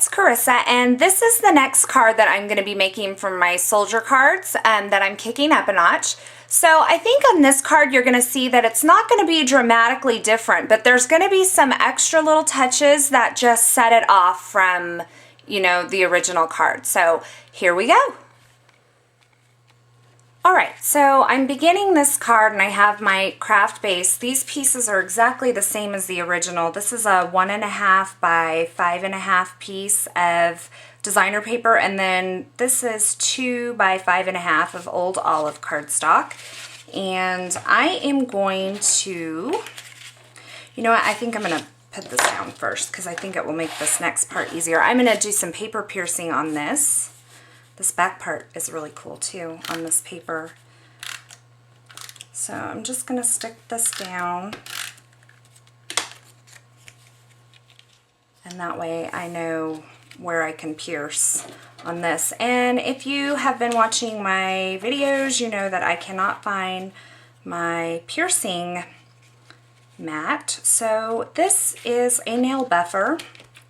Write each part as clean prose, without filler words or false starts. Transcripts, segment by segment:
it's Carissa, and this is the next card that I'm going to be making from my soldier cards that I'm kicking up a notch. So I think on this card you're going to see that it's not going to be dramatically different, but there's going to be some extra little touches that just set it off from, you know, the original card. So here we go. Alright, so I'm beginning this card and I have my craft base. These pieces are exactly the same as the original. This is a 1.5 by 5.5 piece of designer paper, and then this is 2 by 5.5 of old olive cardstock. And I am going to, you know what, I think I'm going to put this down first because I think it will make this next part easier. I'm going to do some paper piercing on this. This back part is really cool too on this paper. So I'm just going to stick this down, and that way I know where I can pierce on this. And if you have been watching my videos, you know that I cannot find my piercing mat. So this is a nail buffer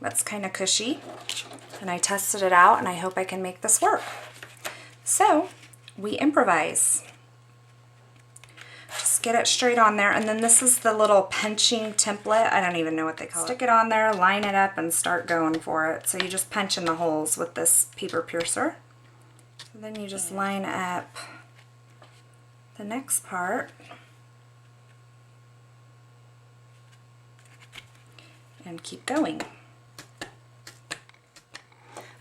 that's kind of cushy. And I tested it out and I hope I can make this work. So we improvise. Just get it straight on there, and then this is the little punching template. I don't even know what they call it. Stick it on there, line it up, and start going for it. So you just punch in the holes with this paper piercer. And then you just line up the next part. And keep going.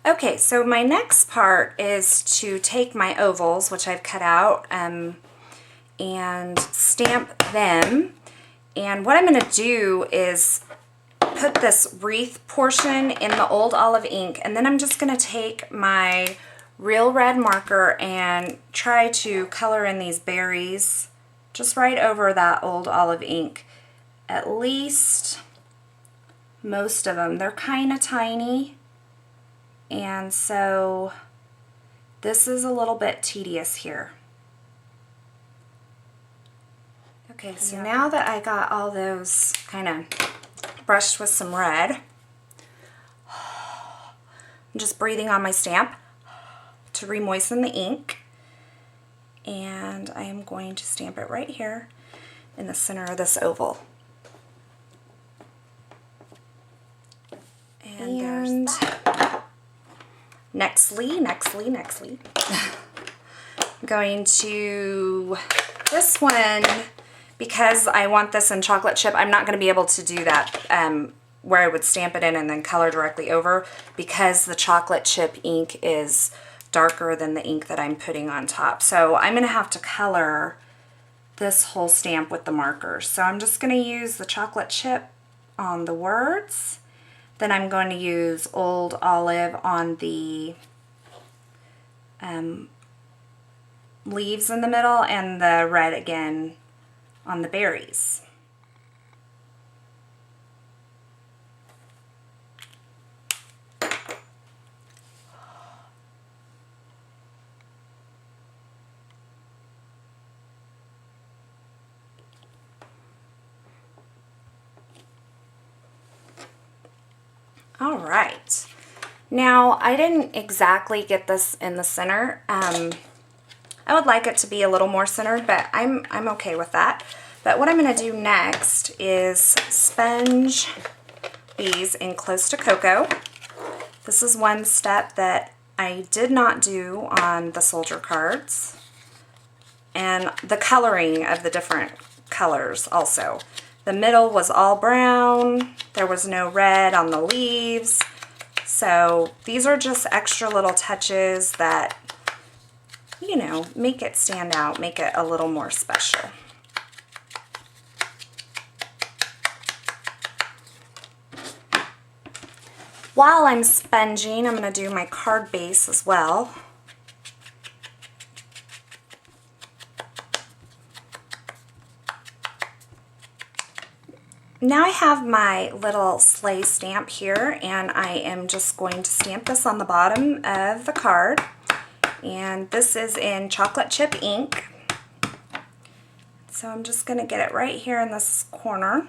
Okay, so my next part is to take my ovals, which I've cut out, and stamp them. And what I'm going to do is put this wreath portion in the old olive ink, and then I'm just going to take my real red marker and try to color in these berries just right over that old olive ink. At least most of them. They're kind of tiny. And so this is a little bit tedious here. Okay, so now that I got all those kind of brushed with some red, I'm just breathing on my stamp to re-moisten the ink. And I am going to stamp it right here in the center of this oval. And there's that. Nextly, I'm going to, this one, because I want this in chocolate chip, I'm not going to be able to do that where I would stamp it in and then color directly over, because the chocolate chip ink is darker than the ink that I'm putting on top. So I'm going to have to color this whole stamp with the markers. So I'm just going to use the chocolate chip on the words. Then I'm going to use Old Olive on the leaves in the middle, and the red again on the berries. All right, now I didn't exactly get this in the center. I would like it to be a little more centered, but I'm okay with that. But what I'm going to do next is sponge these in close to cocoa. This is one step that I did not do on the soldier cards, and the coloring of the different colors also. The middle was all brown, there was no red on the leaves, so these are just extra little touches that, you know, make it stand out, make it a little more special. While I'm sponging, I'm going to do my card base as well. Now I have my little sleigh stamp here, and I am just going to stamp this on the bottom of the card. And this is in chocolate chip ink. So I'm just going to get it right here in this corner.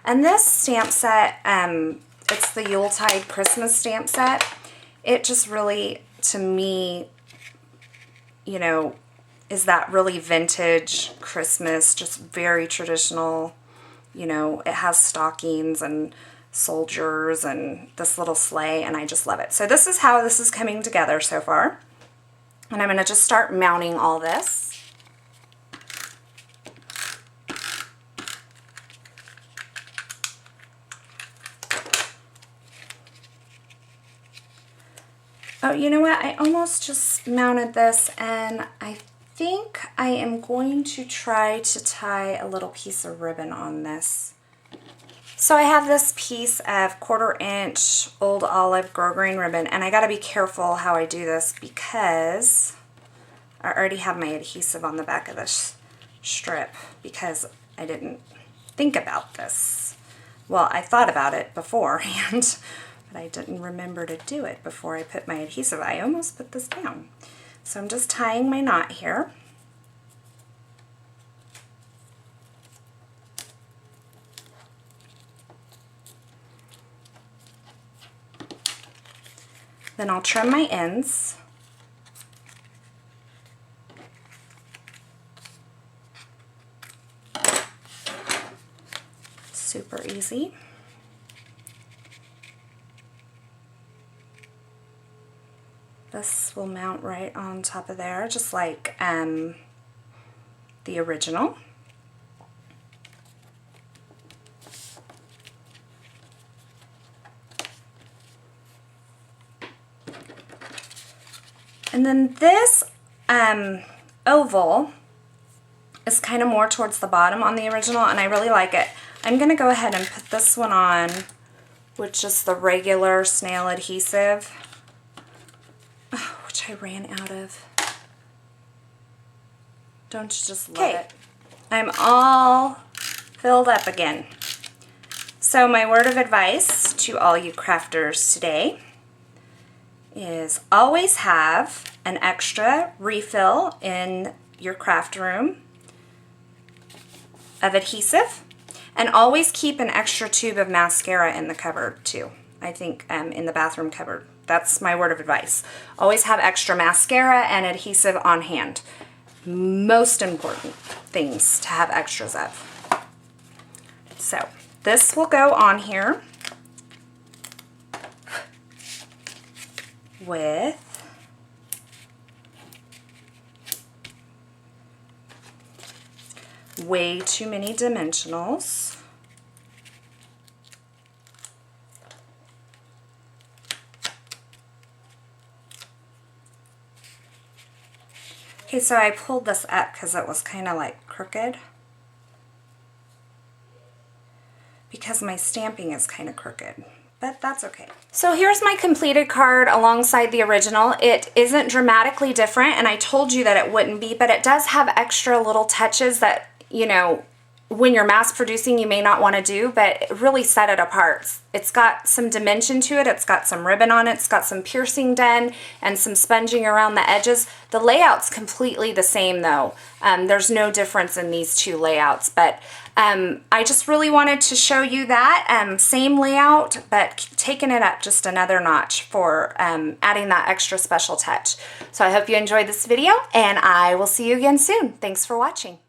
And this stamp set, it's the Yuletide Christmas stamp set. It just really, to me, you know, is that really vintage Christmas, just very traditional. You know, it has stockings and soldiers and this little sleigh, and I just love it. So this is how this is coming together so far. And I'm going to just start mounting all this. Oh, you know what? I almost just mounted this, and I think I am going to try to tie a little piece of ribbon on this. So I have this piece of 1/4 inch old olive grosgrain ribbon, and I got to be careful how I do this because I already have my adhesive on the back of this strip because I didn't think about this. Well, I thought about it beforehand, but I didn't remember to do it before I put my adhesive. I almost put this down. So I'm just tying my knot here. Then I'll trim my ends. Super easy. This will mount right on top of there, just like the original. And then this oval is kind of more towards the bottom on the original, and I really like it. I'm going to go ahead and put this one on with just the regular snail adhesive, which I ran out of. Don't you just love it? I'm all filled up again. So my word of advice to all you crafters today is always have an extra refill in your craft room of adhesive, and always keep an extra tube of mascara in the cupboard too. I think in the bathroom cupboard. That's my word of advice. Always have extra mascara and adhesive on hand. Most important things to have extras of. So this will go on here with way too many dimensionals. Okay, so I pulled this up because it was kind of like crooked, because my stamping is kind of crooked, but that's okay. So here's my completed card alongside the original. It isn't dramatically different, and I told you that it wouldn't be, but it does have extra little touches that, you know, when you're mass producing you may not want to do, but it really set it apart. It's got some dimension to it, it's got some ribbon on it, it's got some piercing done and some sponging around the edges. The layout's completely the same though. There's no difference in these two layouts, but I just really wanted to show you that same layout, but taking it up just another notch for adding that extra special touch. So I hope you enjoyed this video, and I will see you again soon. Thanks for watching.